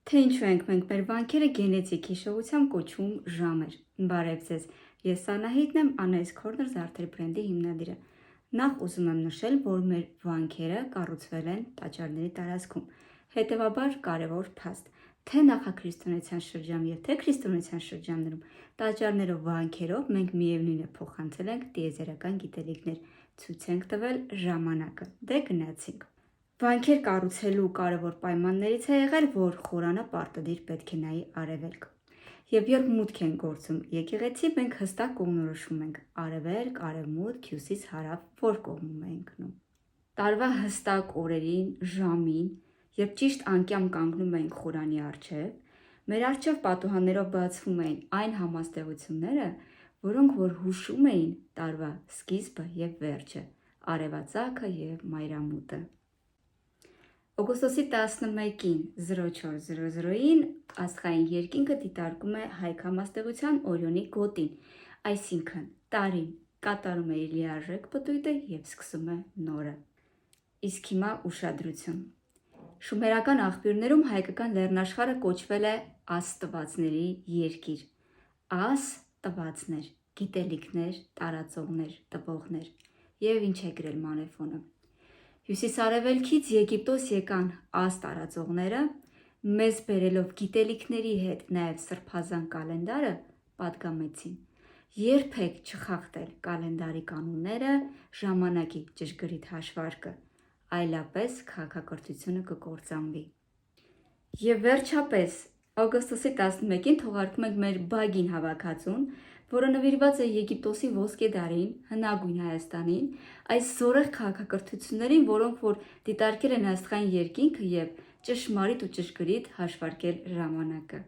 Թե ինչու ենք մենք մեր վանքերը գենետիկ հիշողությամբ կոչում ժամեր։ Բարև ձեզ, ես Անահիտն եմ, Anais Corner զարդեր բրենդի հիմնադիրը։ Նախ ուզում եմ նշել, որ մեր վանքերը կառուցվել են տաճարների տարածքում, հետևաբար կարևոր փաստ, թե նախաքրիստոնեության շրջանում և թե քրիստոնեության շրջաններում տաճարներով վանքերով մենք միևնույնը փոխանցել ենք տիեզերական գիտելիքներ, ցույց ենք տվել ժամանակը, դե գնացինք։ Վանքեր կառուցելու կարևոր պայմաններից է եղել, որ խորանը պարտադիր պետք է նայի արևելք։ Եվ երբ մուտք ենք գործում եկեղեցի, մենք հստակ կողմնորոշում ենք արևելք, արևմուտք, հյուսիս, հարավ, որ կողմում է ընկնում։ Տարվա հստակ օրերին, ժամին, երբ ճիշտ անկյամ կանգնում ենք խորանի առջև, մեր առջև պատուհաններով բացվում էին այն համաստեղությունները, որոնք որ հուշում էին տարվա սկիզբը և վերջը, արևածագը և մայրամուտը։ Օգոստոսի 11-ին 04:00-ին աստղային երկինքը դիտարկում է հայք համաստեղության Օրիոնի գոտին, այսինքն տարին կատարում է իր լիարժեք պտույտը և սկսում է նորը։ Իսկ հիմա ուշադրություն։ Շումերական աղբյուրներում հայկական լեռնաշխարհը կոչվել է աստվածների երկիր։ Աս տվածներ, գիտելիքներ, տարածողներ, տվողներ և ինչ է գրել Մանեֆոնը։ Հյուսիսարևելքից Եգիպտոս եկան աս տարածողները, մեզ բերելով գիտելիքների հետ նաև սրբազան կալենդարը պատգամեցին։ Երբեք չխախտել կալենդարի կանոնները, ժամանակի ճշգրիտ հաշվարկը, այլապես քաղաքակրթությունը կկործանվի։ Եվ վերջապես, օգոստոսի 11-ին թողարկում ենք մեր բագին հավաքածուն, որը նվիրված է Եգիպտոսի ոսկե դարին, հնագույն Հայաստանին, այս զորեղ քաղաքակրթություններին, որոնք որ դիտարկել են աստղային երկինքը և ճշմարիտ ու ճշգրիտ հաշվարկել ժամանակը։